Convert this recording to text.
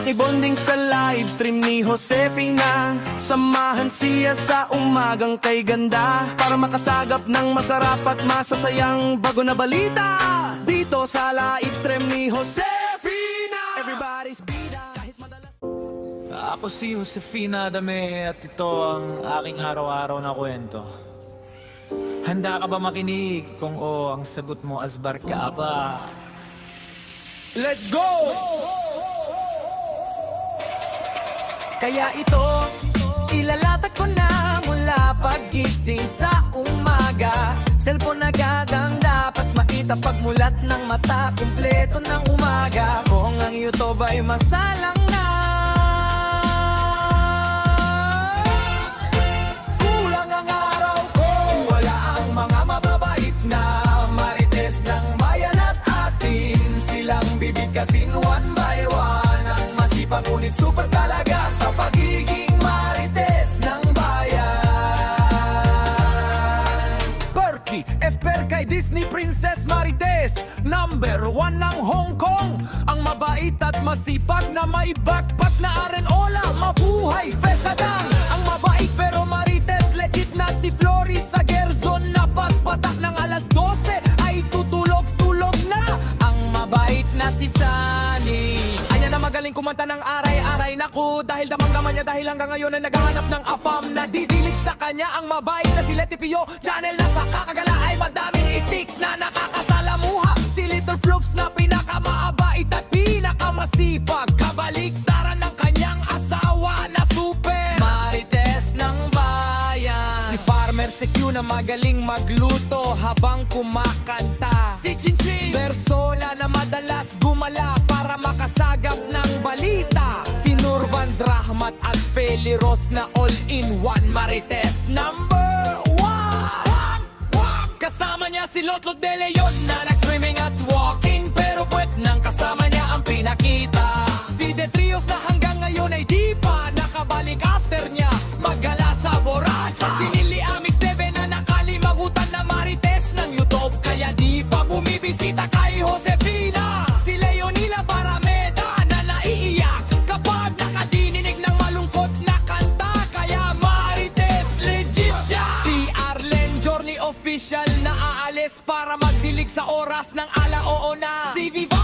Makibonding sa live stream ni Josefina, samahan siya sa umagang kay ganda, para makasagap ng masarap at masasayang bago na balita. Dito sa live stream ni Josefina, everybody's bida kahit madalas. Ako si Josefina Adame at ito ang aking araw-araw na kwento. Handa ka ba makinig? Kung oo, ang sagot mo asbar ka ba? Let's go! Kaya ito, ilalatag ko na mula paggising sa umaga. Cellphone agad ang dapat makita pagmulat ng mata, kumpleto ng umaga. Kung ang YouTube ay masalang na, kulang ang araw ko. Wala ang mga mababait na marites ng bayan at atin. Silang bibigkasin one by one, ang masipag ngunit super talaga sa pagiging marites ng bayan. Perky, FPR kay Disney Princess Marites, number 1 ng Hong Kong. Ang mabait at masipag na may backpack na arenola. Mabuhay, Fesadang! Ang mabait pero marites, legit na si Floris sa Gerzon na pagpatak ng alas 12 ay tutulog-tulog na. Ang mabait na si Sunny, anya na magaling kumanta ng aray-aray. Naku, dahil damang-daman niya dahil hanggang ngayon ay naghahanap ng afam. Nadidilig sa kanya ang mabait na si Leti Pio. Channel na sa kakagala ay madaming itik na nakakasalamuha. Si Little Floops na pinakamaabait at pinakamasipag, kabaliktaran ng kanyang asawa na super marites ng bayan. Si Farmer Secure na magaling magluto habang kumakanta. Si Chinchin Bersola na madalas gumala para makasagap ng balita. Si Nurvans Rahmat at Feli Ros na all-in-one marites number 1. Kasama niya si Lotlot De Leon na nag-swimming at walking, pero puwet nang kasama niya ang pinakita. Si Detrios na hanggang ngayon ay di pa nakabalik after niya maggala sa Borracha. Si Nili Amix Debe na nakalimagutan na marites ng YouTube, kaya di pa bumibisita kay Josefina. Si Leonila Barameda na naiiyak kapag nakadininig ng malungkot na kanta, kaya marites legit siya. Si Arlen Journey official na aalis para magdilig sa oras ng alaoo na. Si Viva